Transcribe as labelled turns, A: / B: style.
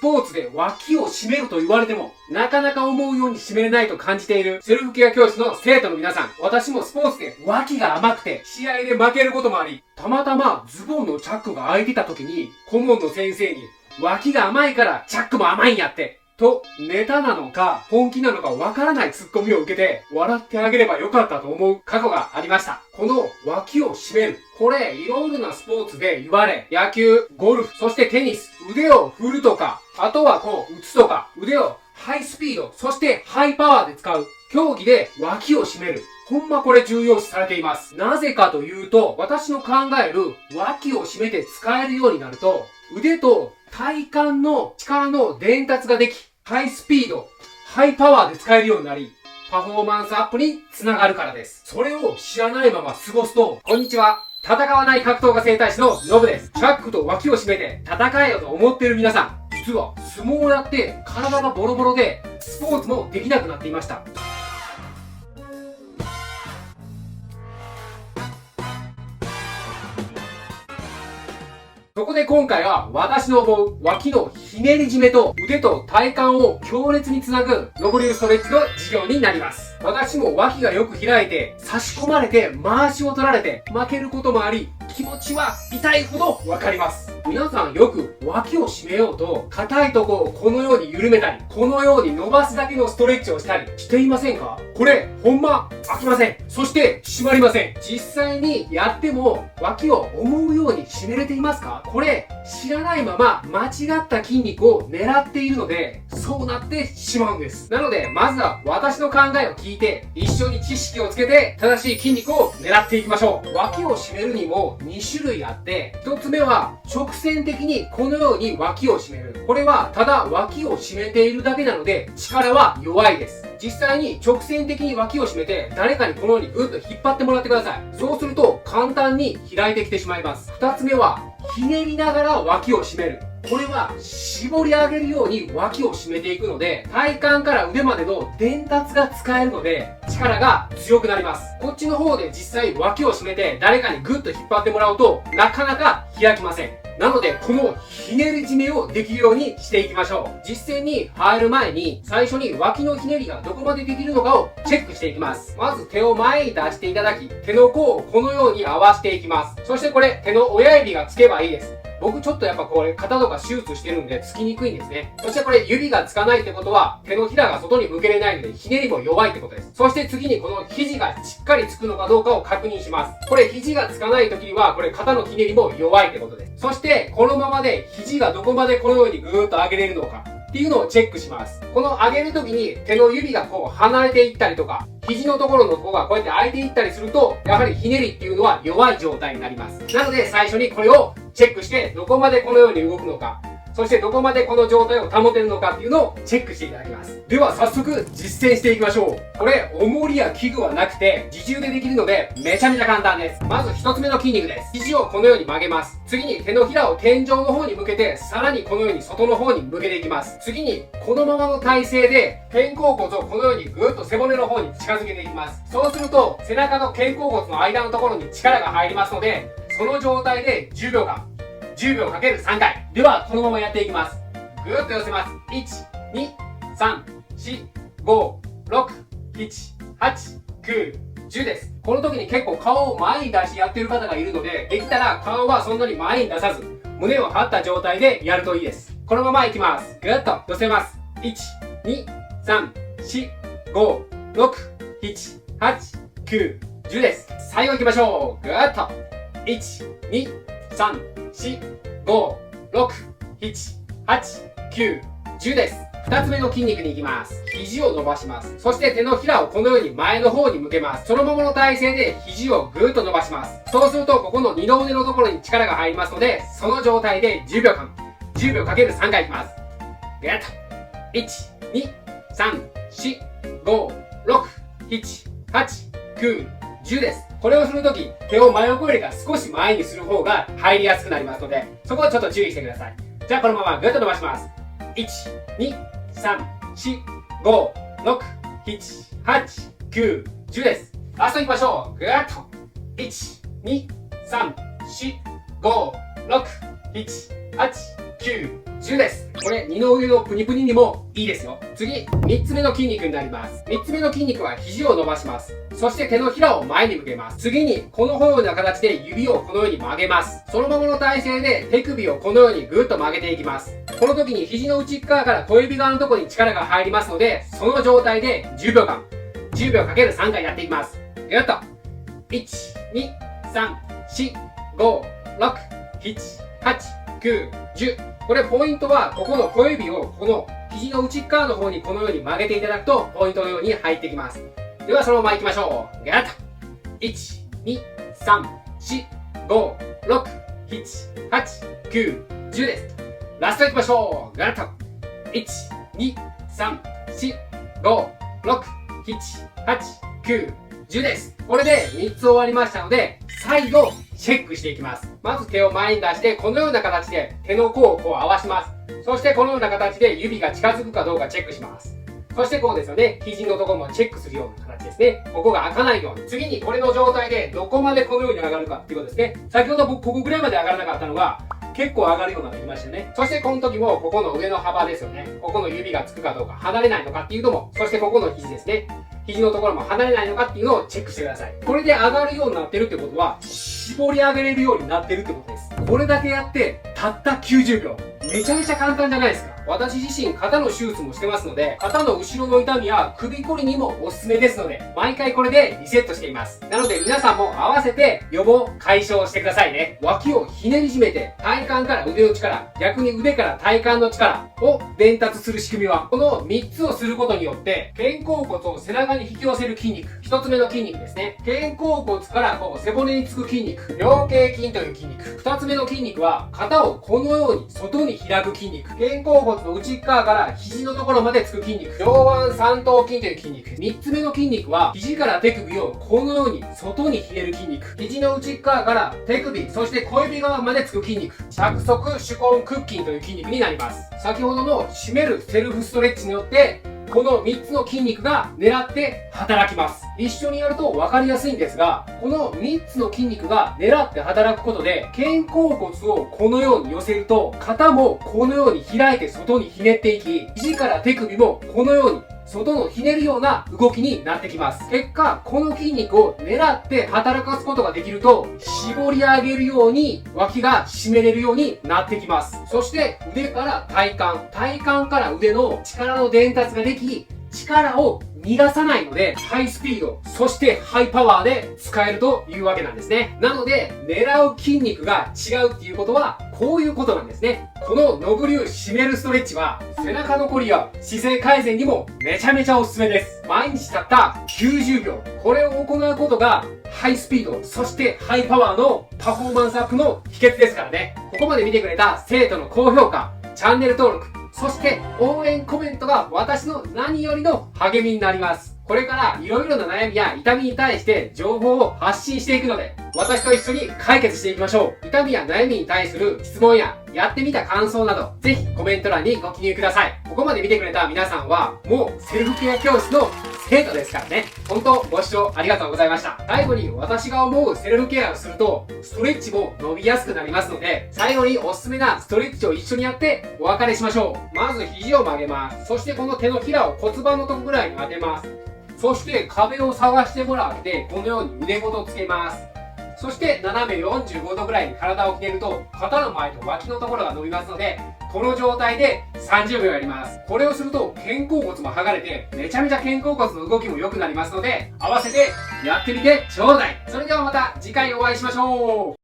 A: ポーツで脇を締めると言われても、なかなか思うように締めれないと感じているセルフケア教室の生徒の皆さん、私もスポーツで脇が甘くて、試合で負けることもあり、たまたまズボンのチャックが開いてた時に、顧問の先生に、脇が甘いからチャックも甘いんやって、と、ネタなのか、本気なのかわからないツッコミを受けて、笑ってあげればよかったと思う過去がありました。この脇を締める。これ、いろいろなスポーツで言われ、野球、ゴルフ、そしてテニス、腕を振るとか、あとは打つとか、腕をハイスピード、そしてハイパワーで使う。競技で脇を締める。ほんまこれ重要視されています。なぜかというと、私の考える脇を締めて使えるようになると、腕と体幹の力の伝達ができ、ハイスピード、ハイパワーで使えるようになり、パフォーマンスアップにつながるからです。それを知らないまま過ごすと、こんにちは。戦わない格闘家整体師のノブです。チャックと脇を締めて戦えよと思っている皆さん、実は相撲をやって体がボロボロで、スポーツもできなくなっていました。そこで今回は私の思う脇のひねり締めと腕と体幹を強烈につなぐノブ流ストレッチの授業になります。私も脇がよく開いて差し込まれて回しを取られて負けることもあり、気持ちは痛いほどわかります。皆さんよく脇を締めようと硬いとこをこのように緩めたり、このように伸ばすだけのストレッチをしたりしていませんか？これほんま飽きません。そして締まりません。実際にやっても脇を思うように締めれていますか？これ知らないまま間違った筋肉を狙っているので、そうなってしまうんです。なのでまずは私の考えを聞いて一緒に知識をつけて正しい筋肉を狙っていきましょう。脇を締めるにも2種類あって、1つ目は直線的にこのように脇を締める。これはただ脇を締めているだけなので力は弱いです。実際に直線的に脇を締めて誰かにこのようにぐっと引っ張ってもらってください。そうすると簡単に開いてきてしまいます。2つ目はひねりながら脇を締める。これは絞り上げるように脇を締めていくので、体幹から腕までの伝達が使えるので力が強くなります。こっちの方で実際脇を締めて誰かにグッと引っ張ってもらうとなかなか開きません。なのでこのひねり締めをできるようにしていきましょう。実践に入る前に最初に脇のひねりがどこまでできるのかをチェックしていきます。まず手を前に出していただき、手の甲をこのように合わせていきます。そしてこれ手の親指がつけばいいです。僕ちょっとやっぱこれ肩とか手術してるんでつきにくいんですね。そしてこれ指がつかないってことは手のひらが外に向けれないのでひねりも弱いってことです。そして次にこの肘がしっかりつくのかどうかを確認します。これ肘がつかない時にはこれ肩のひねりも弱いってことです。そしてこのままで肘がどこまでこのようにぐーっと上げれるのかっていうのをチェックします。この上げる時に手の指がこう離れていったりとか、肘のところの方がこうやって開いていったりすると、やはりひねりっていうのは弱い状態になります。なので最初にこれをチェックしてどこまでこのように動くのか、そしてどこまでこの状態を保てるのかっていうのをチェックしていただきます。では早速実践していきましょう。これ重りや器具はなくて自重でできるのでめちゃめちゃ簡単です。まず一つ目の筋肉です。肘をこのように曲げます。次に手のひらを天井の方に向けてさらにこのように外の方に向けていきます。次にこのままの体勢で肩甲骨をこのようにぐーっと背骨の方に近づけていきます。そうすると背中と肩甲骨の間のところに力が入りますので、その状態で10秒間10秒かける3回。では、このままやっていきます。ぐーっと寄せます。1、2、3、4、5、6、7、8、9、10です。この時に結構顔を前に出してやってる方がいるので、できたら顔はそんなに前に出さず、胸を張った状態でやるといいです。このままいきます。ぐーっと寄せます。1、2、3、4、5、6、7、8、9、10です。最後行きましょう。ぐーっと。1、2、3、4、5、6、7、8、9、10です。2つ目の筋肉に行きます。肘を伸ばします。そして手のひらをこのように前の方に向けます。そのままの体勢で肘をぐーっと伸ばします。そうするとここの二の腕のところに力が入りますので、その状態で10秒間、10秒かける3回いきます。ぐーっと。1、2、3、4、5、6、7、8、9、10です。これをするとき、手を真横よりか少し前にする方が入りやすくなりますので、そこをちょっと注意してください。じゃあこのままぐっと伸ばします。1、2、3、4、5、6、7、8、9、10です。ラストいきましょう。ぐーっと。1、2、3、4、5、6、7、8、9、10です。これ二の腕のプニプニにもいいですよ。次、3つ目の筋肉になります。3つ目の筋肉は肘を伸ばします。そして手のひらを前に向けます。次に、このような形で指をこのように曲げます。そのままの体勢で手首をこのようにぐっと曲げていきます。この時に肘の内側から小指側のところに力が入りますので、その状態で10秒間、10秒かける3回やっていきます。ぐっと。1、2、3、4、5、6、7、8、9、10。これポイントは、ここの小指をこの肘の内側の方にこのように曲げていただくと、ポイントのように入ってきます。ではそのまま行きましょう。ガッと。1、2、3、4、5、6、7、8、9、10です。ラスト行きましょう。ガッと。1、2、3、4、5、6、7、8、9、10です。これで3つ終わりましたので、再度チェックしていきます。まず手を前に出して、このような形で手の甲をこう合わします。そしてこのような形で指が近づくかどうかチェックします。そしてこうですよね。肘のところもチェックするような形ですね。ここが開かないように。次にこれの状態でどこまでこのように上がるかっていうことですね。先ほど僕ここぐらいまで上がらなかったのが、結構上がるようになってきましたよね。そしてこの時もここの上の幅ですよね。ここの指がつくかどうか離れないのかっていうのも、そしてここの肘ですね。肘のところも離れないのかっていうのをチェックしてください。これで上がるようになってるってことは、絞り上げれるようになってるってことです。これだけやって、たった90秒。めちゃめちゃ簡単じゃないですか。私自身肩の手術もしてますので、肩の後ろの痛みや首こりにもおすすめですので、毎回これでリセットしています。なので皆さんも合わせて予防解消してくださいね。脇をひねり締めて、体幹から腕の力、逆に腕から体幹の力を伝達する仕組みは、この3つをすることによって、肩甲骨を背中に引き寄せる筋肉、1つ目の筋肉ですね。肩甲骨からこう背骨につく筋肉、菱形筋という筋肉。2つ目の筋肉は、肩をこのように外に開く筋肉。肩甲骨の内側から肘のところまでつく筋肉。上腕三頭筋という筋肉。3つ目の筋肉は、肘から手首をこのように外にひねる筋肉。肘の内側から手首、そして小指側までつく筋肉。着側手根屈筋という筋肉になります。先ほどの締めるセルフストレッチによって、この3つの筋肉が狙って働きます。一緒にやると分かりやすいんですが、この3つの筋肉が狙って働くことで、肩甲骨をこのように寄せると、肩もこのように開いて外にひねっていき、肘から手首もこのように外のひねるような動きになってきます。結果、この筋肉を狙って働かすことができると、絞り上げるように脇が締めれるようになってきます。そして腕から体幹、体幹から腕の力の伝達ができ、力を逃がさないので、ハイスピード、そしてハイパワーで使えるというわけなんですね。なので、狙う筋肉が違うっていうことは、こういうことなんですね。このノブ流締めるストレッチは、背中のこりや姿勢改善にもめちゃめちゃおすすめです。毎日たった90秒。これを行うことが、ハイスピード、そしてハイパワーのパフォーマンスアップの秘訣ですからね。ここまで見てくれた生徒の高評価、チャンネル登録、そして応援コメントが私の何よりの励みになります。これから色々な悩みや痛みに対して情報を発信していくので、私と一緒に解決していきましょう。痛みや悩みに対する質問ややってみた感想など、ぜひコメント欄にご記入ください。ここまで見てくれた皆さんは、もうセルフケア教室の生徒ですからね。本当ご視聴ありがとうございました。最後に私が思うセルフケアをすると、ストレッチも伸びやすくなりますので、最後におすすめなストレッチを一緒にやってお別れしましょう。まず肘を曲げます。そしてこの手のひらを骨盤のとこぐらいに当てます。そして壁を探してもらって、このように腕ごとつけます。そして斜め45度ぐらいに体をひねると、肩の前と脇のところが伸びますので、この状態で30秒やります。これをすると肩甲骨も剥がれて、めちゃめちゃ肩甲骨の動きも良くなりますので、合わせてやってみてちょうだい。それではまた次回お会いしましょう。